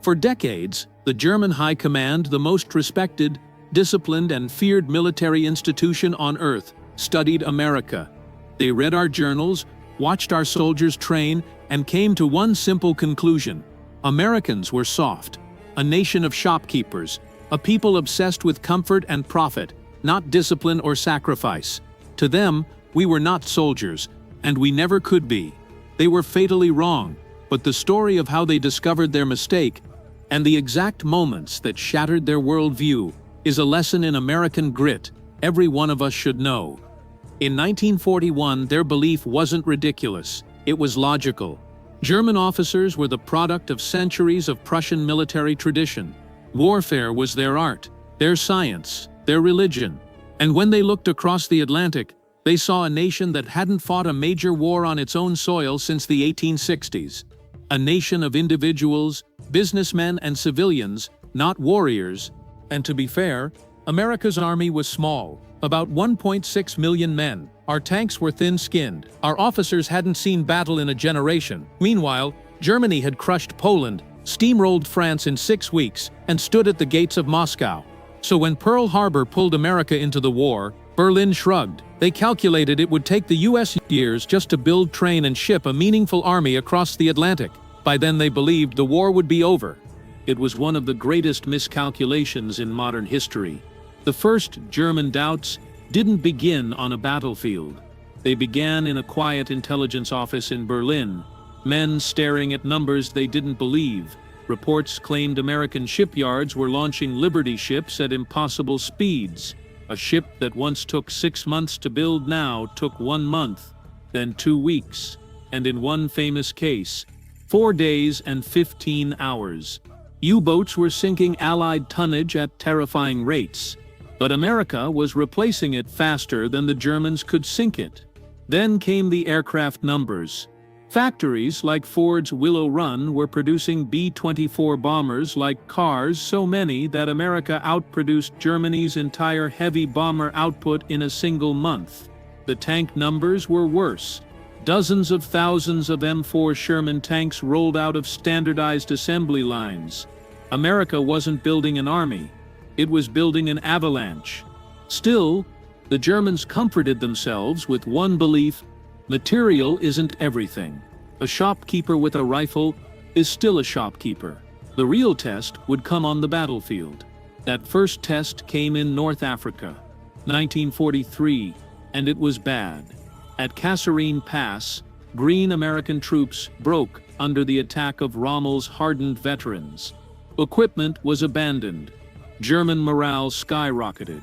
For decades, the German High Command, the most respected, disciplined, and feared military institution on earth, studied America. They read our journals, watched our soldiers train, and came to one simple conclusion: Americans were soft, a nation of shopkeepers, a people obsessed with comfort and profit, not discipline or sacrifice. To them, we were not soldiers, and we never could be. They were fatally wrong, but the story of how they discovered their mistake and the exact moments that shattered their worldview is a lesson in American grit every one of us should know. In 1941, their belief wasn't ridiculous, it was logical. German officers were the product of centuries of Prussian military tradition. Warfare was their art, their science, their religion. And when they looked across the Atlantic, they saw a nation that hadn't fought a major war on its own soil since the 1860s. A nation of individuals, businessmen and civilians, not warriors. And to be fair, America's army was small, about 1.6 million men. Our tanks were thin-skinned. Our officers hadn't seen battle in a generation. Meanwhile, Germany had crushed Poland, steamrolled France in 6 weeks, and stood at the gates of Moscow. So when Pearl Harbor pulled America into the war, Berlin shrugged. They calculated it would take the US years just to build, train, and ship a meaningful army across the Atlantic. By then they believed the war would be over. It was one of the greatest miscalculations in modern history. The first German doubts didn't begin on a battlefield. They began in a quiet intelligence office in Berlin, men staring at numbers they didn't believe. Reports claimed American shipyards were launching Liberty ships at impossible speeds. A ship that once took 6 months to build now took 1 month, then 2 weeks, and in one famous case, 4 days and 15 hours. U-boats were sinking Allied tonnage at terrifying rates, but America was replacing it faster than the Germans could sink it. Then came the aircraft numbers. Factories like Ford's Willow Run were producing B-24 bombers like cars, so many that America outproduced Germany's entire heavy bomber output in a single month. The tank numbers were worse. Dozens of thousands of M4 Sherman tanks rolled out of standardized assembly lines. America wasn't building an army, it was building an avalanche. Still, the Germans comforted themselves with one belief: material isn't everything. A shopkeeper with a rifle is still a shopkeeper. The real test would come on the battlefield. That first test came in North Africa, 1943, and it was bad. At Kasserine Pass, green American troops broke under the attack of Rommel's hardened veterans. Equipment was abandoned. German morale skyrocketed.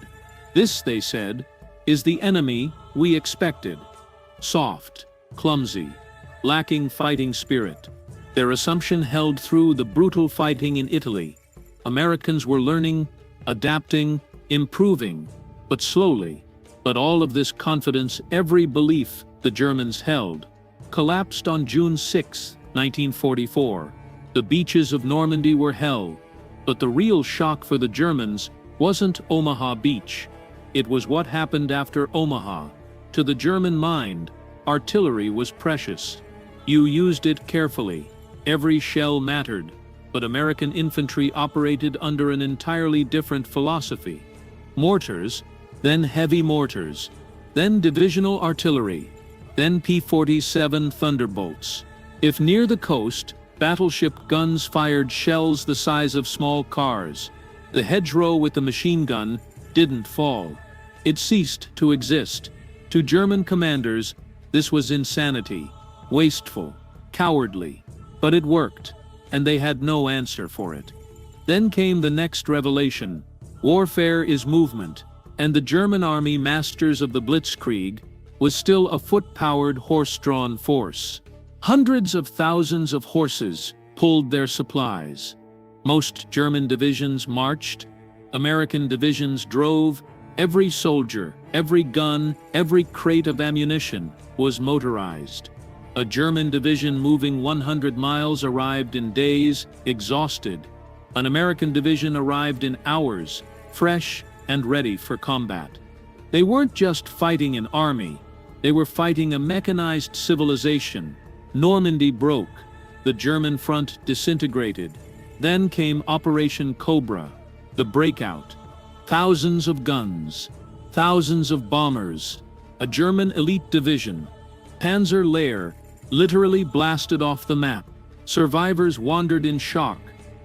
This, they said, is the enemy we expected. Soft, clumsy, lacking fighting spirit. Their assumption held through the brutal fighting in Italy. Americans were learning, adapting, improving, but slowly. But all of this confidence, every belief the Germans held, collapsed on June 6, 1944. The beaches of Normandy were hell, but the real shock for the Germans wasn't Omaha Beach. It was what happened after Omaha. To the German mind, artillery was precious. You used it carefully. Every shell mattered. But American infantry operated under an entirely different philosophy. Mortars, then heavy mortars, then divisional artillery, then P-47 Thunderbolts. If near the coast, battleship guns fired shells the size of small cars. The hedgerow with the machine gun didn't fall. It ceased to exist. To German commanders, this was insanity, wasteful, cowardly. But it worked, and they had no answer for it. Then came the next revelation. Warfare is movement, and the German army, masters of the Blitzkrieg, was still a foot-powered, horse-drawn force. Hundreds of thousands of horses pulled their supplies. Most German divisions marched. American divisions drove. Every soldier, every gun, every crate of ammunition was motorized. A German division moving 100 miles arrived in days, exhausted. An American division arrived in hours, fresh and ready for combat. They weren't just fighting an army, they were fighting a mechanized civilization. Normandy broke. The German front disintegrated. Then came Operation Cobra, the breakout. Thousands of guns, thousands of bombers, a German elite division, Panzer Lehr, literally blasted off the map. Survivors wandered in shock,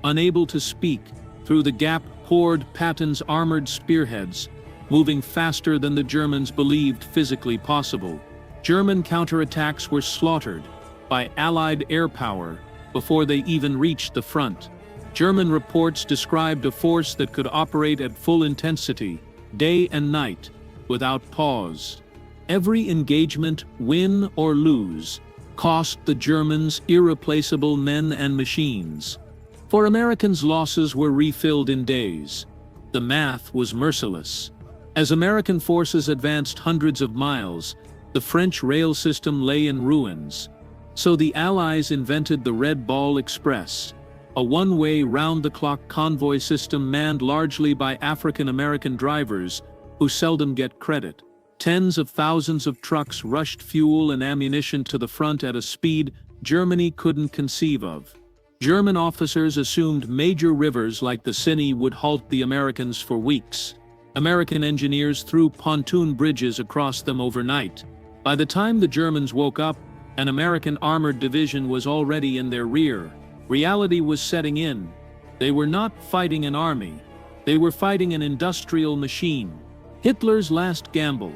unable to speak. Through the gap poured Patton's armored spearheads, moving faster than the Germans believed physically possible. German counterattacks were slaughtered by Allied air power before they even reached the front. German reports described a force that could operate at full intensity, day and night, without pause. Every engagement, win or lose, cost the Germans irreplaceable men and machines. For Americans, losses were refilled in days. The math was merciless. As American forces advanced hundreds of miles, the French rail system lay in ruins. So the Allies invented the Red Ball Express, a one-way round-the-clock convoy system manned largely by African-American drivers who seldom get credit. Tens of thousands of trucks rushed fuel and ammunition to the front at a speed Germany couldn't conceive of. German officers assumed major rivers like the Seine would halt the Americans for weeks. American engineers threw pontoon bridges across them overnight. By the time the Germans woke up, an American armored division was already in their rear. Reality was setting in. They were not fighting an army. They were fighting an industrial machine. Hitler's last gamble,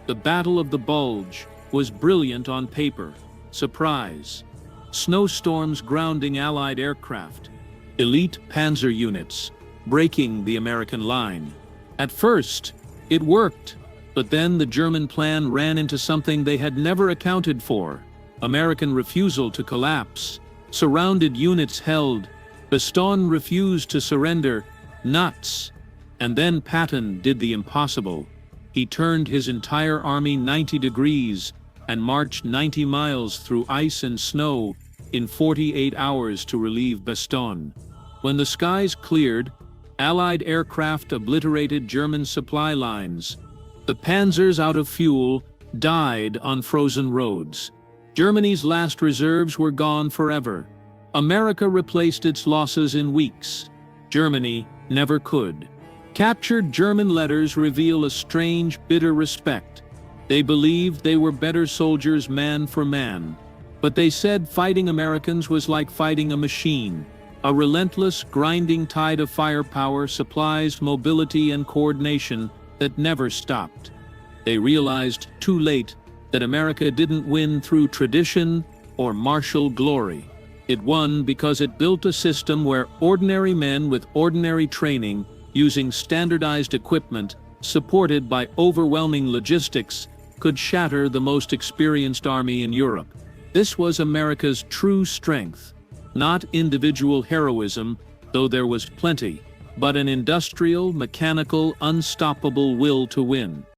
the Battle of the Bulge, was brilliant on paper. Surprise. Snowstorms grounding Allied aircraft. Elite panzer units, breaking the American line. At first, it worked, but then the German plan ran into something they had never accounted for. American refusal to collapse. Surrounded units held. Bastogne refused to surrender. Nuts. And then Patton did the impossible. He turned his entire army 90 degrees and marched 90 miles through ice and snow in 48 hours to relieve Bastogne. When the skies cleared, Allied aircraft obliterated German supply lines. The panzers, out of fuel, died on frozen roads. Germany's last reserves were gone forever. America replaced its losses in weeks. Germany never could. Captured German letters reveal a strange, bitter respect. They believed they were better soldiers man for man. But they said fighting Americans was like fighting a machine. A relentless, grinding tide of firepower, supplies, mobility, and coordination that never stopped. They realized too late that America didn't win through tradition or martial glory. It won because it built a system where ordinary men with ordinary training, using standardized equipment, supported by overwhelming logistics, could shatter the most experienced army in Europe. This was America's true strength. Not individual heroism, though there was plenty, but an industrial, mechanical, unstoppable will to win.